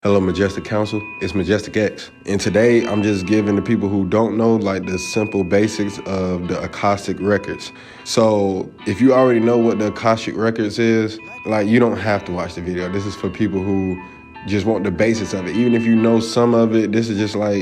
Hello, Majestic Council. It's Majestic X. And today I'm just giving the people who don't know like the simple basics of the Akashic records. So if you already know what the Akashic records is, like you don't have to watch the video. This is for people who just want the basics of it. Even if you know some of it, this is just like,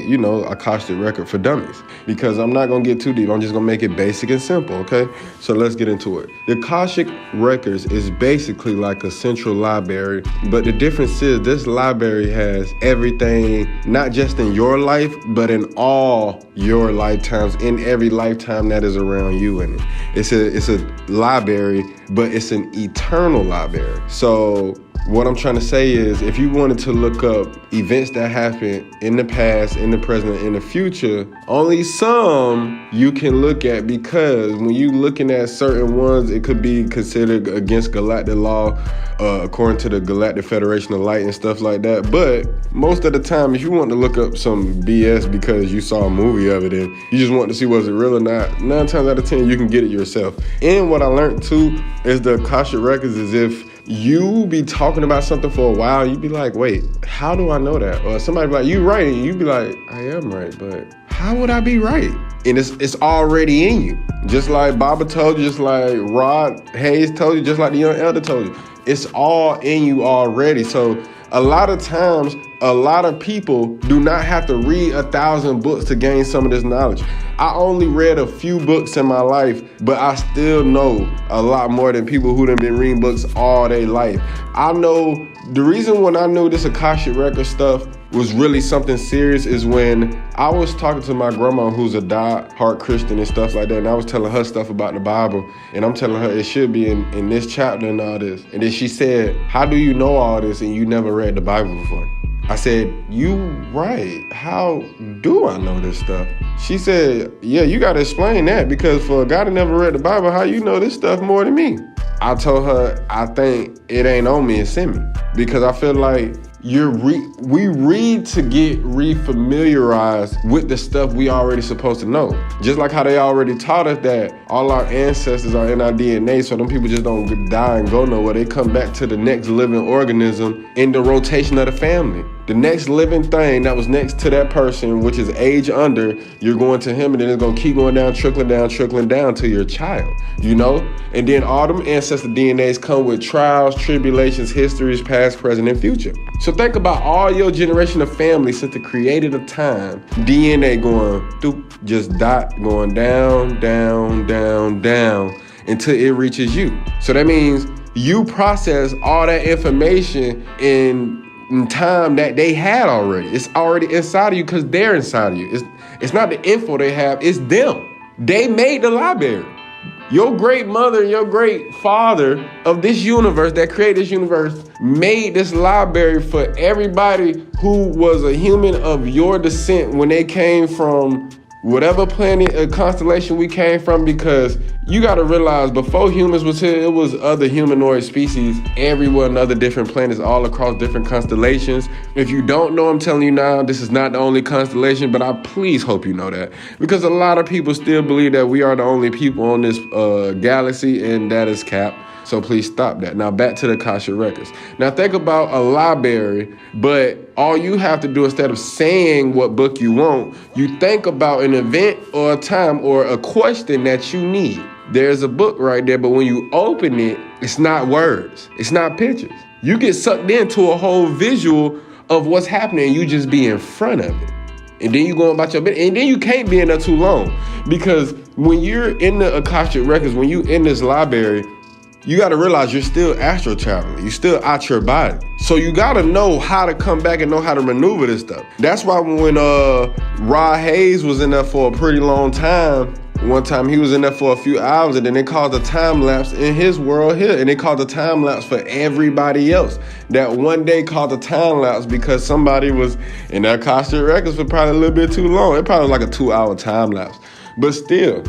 Akashic record for dummies. Because I'm not going to get too deep. I'm just going to make it basic and simple, okay? So let's get into it. The Akashic records is basically like a central library, but the difference is this library has everything, not just in your life, but in all your lifetimes, in every lifetime that is around you in it. It's a library, but it's an eternal library. So what I'm trying to say is, if you wanted to look up events that happened in the past, in the present, in the future, only some you can look at, because when you looking at certain ones, it could be considered against galactic law, according to the Galactic Federation of Light and stuff like that. But most of the time, if you want to look up some BS because you saw a movie of it and you just want to see was it real or not, 9 times out of 10, you can get it yourself. And what I learned too is the Akashic records is if you be talking about something for a while, you be like, wait, how do I know that? Or somebody be like, you right, and you be like, I am right, but how would I be right? And it's already in you. Just like Baba told you, just like Rod Hayes told you, just like the young elder told you. It's all in you already. So a lot of times, a lot of people do not have to read 1,000 books to gain some of this knowledge. I only read a few books in my life, but I still know a lot more than people who done been reading books all their life. I know the reason when I knew this Akashic record stuff was really something serious is when I was talking to my grandma, who's a die-hard Christian and stuff like that, and I was telling her stuff about the Bible, and I'm telling her it should be in this chapter and all this. And then she said, how do you know all this and you never read the Bible before? I said, you right. How do I know this stuff? She said, yeah, you got to explain that, because for a guy that never read the Bible, how you know this stuff more than me? I told her, I think it ain't on me, it's in me. Because I feel like we read to get re-familiarized with the stuff we already supposed to know. Just like how they already taught us that all our ancestors are in our DNA, so them people just don't die and go nowhere. They come back to the next living organism in the rotation of the family. The next living thing that was next to that person, which is age under, you're going to him, and then it's going to keep going down, trickling down to your child, And then all them ancestor DNAs come with trials, tribulations, histories, past, present, and future. So think about all your generation of family since the created of time, DNA going, doop, just dot, going down, down, down, down, until it reaches you. So that means you process all that information in time that they had already. It's already inside of you because they're inside of you. It's not the info they have, it's them. They made the library. Your great mother and your great father of this universe that created this universe made this library for everybody who was a human of your descent when they came from whatever planet or constellation we came from, because you got to realize before humans was here, it was other humanoid species everywhere on other different planets all across different constellations. If you don't know, I'm telling you now, this is not the only constellation, but I please hope you know that, because a lot of people still believe that we are the only people on this galaxy, and that is cap. So please stop that. Now back to the Akashic records. Now think about a library, but all you have to do, instead of saying what book you want, you think about an event or a time or a question that you need. There's a book right there, but when you open it, it's not words, it's not pictures. You get sucked into a whole visual of what's happening, and you just be in front of it. And then you go about your business, and then you can't be in there too long, because when you're in the Akashic records, when you in this library, you got to realize you're still astral traveling. You're still out your body. So you got to know how to come back and know how to maneuver this stuff. That's why when Rod Hayes was in there for a pretty long time, one time he was in there for a few hours, and then they caused a time lapse in his world here, and they caused a time lapse for everybody else. That one day caused a time lapse because somebody was in their Akashic records for probably a little bit too long. It probably was like a 2-hour time lapse. But still,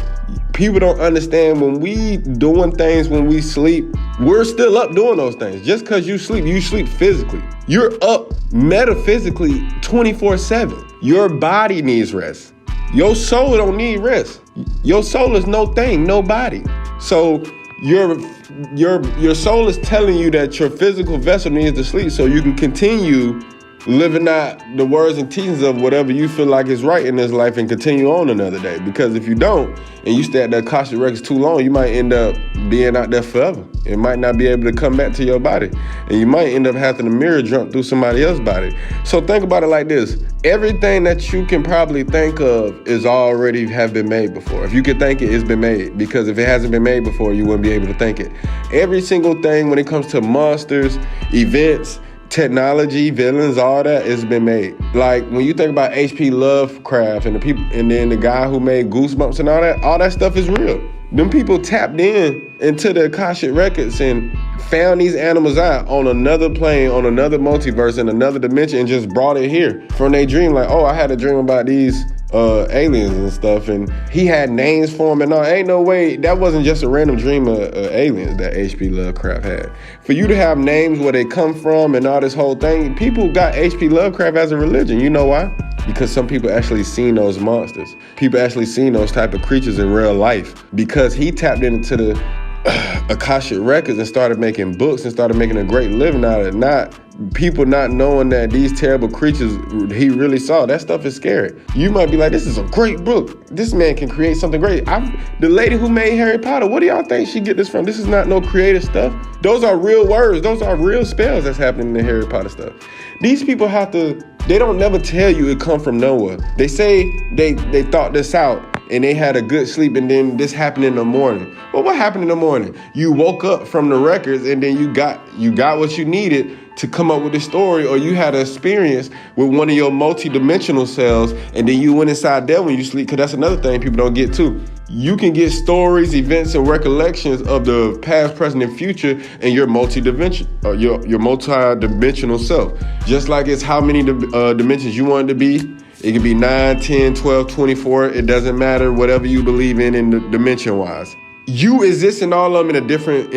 people don't understand when we doing things when we sleep, we're still up doing those things. Just because you sleep physically. You're up metaphysically 24/7. Your body needs rest. Your soul don't need rest. Your soul is no thing, no body. So your soul is telling you that your physical vessel needs to sleep so you can continue living out the words and teachings of whatever you feel like is right in this life and continue on another day. Because if you don't, and you stay at the Akashic records too long, you might end up being out there forever. It might not be able to come back to your body. And you might end up having the mirror jump through somebody else's body. So think about it like this. Everything that you can probably think of is already have been made before. If you can think it, it's been made. Because if it hasn't been made before, you wouldn't be able to think it. Every single thing when it comes to monsters, events, technology, villains, all that has been made. Like when you think about H.P. Lovecraft and the people, and then the guy who made Goosebumps and all that stuff is real. Them people tapped into the Akashic records and found these animals out on another plane, on another multiverse, in another dimension, and just brought it here from their dream. Like, oh, I had a dream about these aliens and stuff, and he had names for them and all. Ain't no way that wasn't just a random dream of aliens that H.P. Lovecraft had. For you to have names where they come from and all this whole thing, people got H.P. Lovecraft as a religion. You know why? Because some people actually seen those monsters. People actually seen those type of creatures in real life. Because he tapped into the Akashic records and started making books and started making a great living out of it. People not knowing that these terrible creatures he really saw. That stuff is scary. You might be like, this is a great book. This man can create something great. The lady who made Harry Potter, what do y'all think she get this from? This is not no creative stuff. Those are real words. Those are real spells that's happening in the Harry Potter stuff. These people they don't never tell you it come from nowhere. They say they thought this out and they had a good sleep and then this happened in the morning. Well, what happened in the morning? You woke up from the records and then you got what you needed to come up with the story, or you had an experience with one of your multi-dimensional selves and then you went inside there when you sleep, because that's another thing people don't get too. You can get stories, events, and recollections of the past, present, and future in your your multi-dimensional self. Just like it's how many dimensions you want it to be. It could be 9, 10, 12, 24. It doesn't matter, whatever you believe in the dimension-wise. You exist in all of them in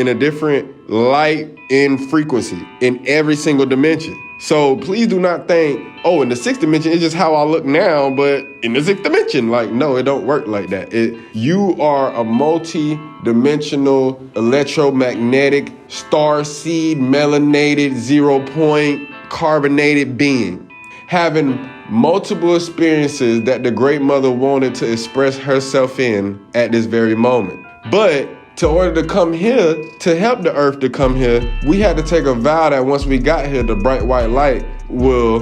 a different light and frequency in every single dimension. So please do not think, oh, in the 6th dimension, it's just how I look now, but in the 6th dimension, like, no, it don't work like that. You are a multi-dimensional, electromagnetic, star seed, melanated, 0 point, carbonated being, having multiple experiences that the Great Mother wanted to express herself in at this very moment. But in order to come here, to help the earth to come here, we had to take a vow that once we got here, the bright white light will,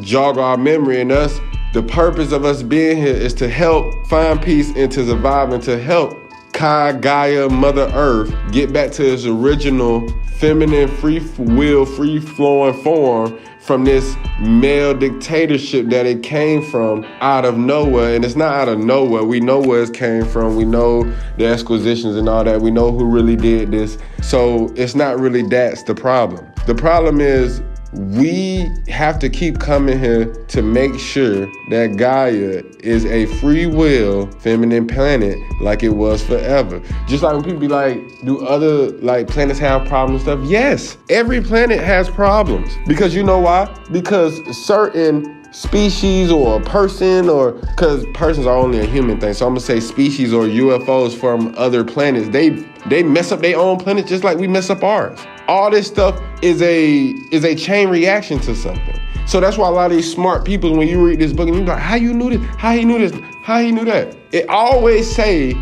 jog our memory. And the purpose of us being here is to help find peace and to survive and to help Gaia, Mother Earth, get back to its original feminine, free will, free-flowing form from this male dictatorship that it came from out of nowhere. And it's not out of nowhere. We know where it came from. We know the acquisitions and all that. We know who really did this. So it's not really that's the problem. The problem is we have to keep coming here to make sure that Gaia is a free will feminine planet like it was forever. Just like when people be like, do other planets have problems and stuff? Yes, every planet has problems. Because you know why? Because certain species or a person, or because persons are only a human thing, so I'm gonna say species or UFOs from other planets, they mess up their own planet just like we mess up ours. All this stuff is a chain reaction to something. So that's why a lot of these smart people, when you read this book and you're like, how you knew this? How he knew this? How he knew that? It always say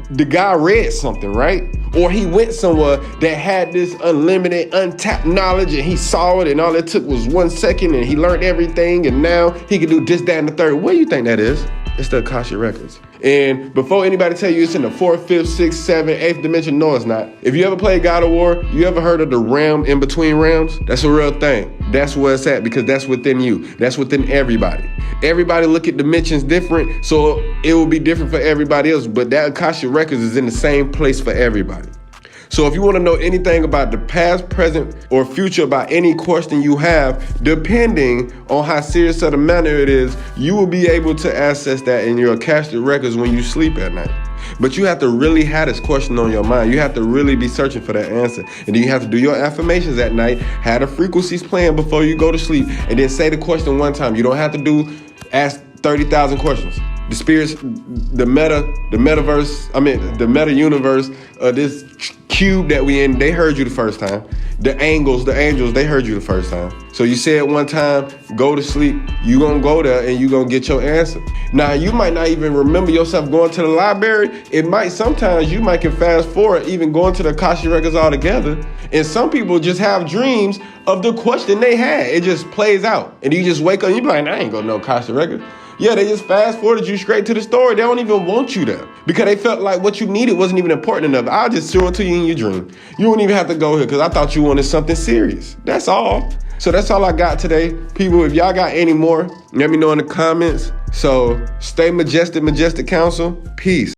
the guy read something, right? Or he went somewhere that had this unlimited, untapped knowledge and he saw it and all it took was 1 second and he learned everything and now he can do this, that, and the third. What do you think that is? It's the Akashic records. And before anybody tell you it's in the 4th, 5th, 6th, 7th, 8th dimension, no, it's not. If you ever played God of War, you ever heard of the realm in between realms? That's a real thing. That's where it's at, because that's within you. That's within everybody. Everybody look at dimensions different, so it will be different for everybody else. But that Akashic records is in the same place for everybody. So if you want to know anything about the past, present, or future, about any question you have, depending on how serious of the matter it is, you will be able to access that in your Akashic records when you sleep at night. But you have to really have this question on your mind. You have to really be searching for that answer. And then you have to do your affirmations at night, have the frequencies playing before you go to sleep, and then say the question one time. You don't have to ask 30,000 questions. the spirits, the metaverse, the meta universe, this cube that we in, they heard you the first time. The angels, they heard you the first time. So you say it one time, go to sleep, you gonna go there and you gonna get your answer. Now, you might not even remember yourself going to the library. Sometimes you might can fast forward even going to the Akashic records altogether. And some people just have dreams of the question they had. It just plays out. And you just wake up and you be like, I ain't gonna know Akashic records. Yeah, they just fast forwarded you straight to the story. They don't even want you there because they felt like what you needed wasn't even important enough. I'll just show it to you in your dream. You don't even have to go here because I thought you wanted something serious. That's all. So that's all I got today. People, if y'all got any more, let me know in the comments. So stay majestic, Majestic Council. Peace.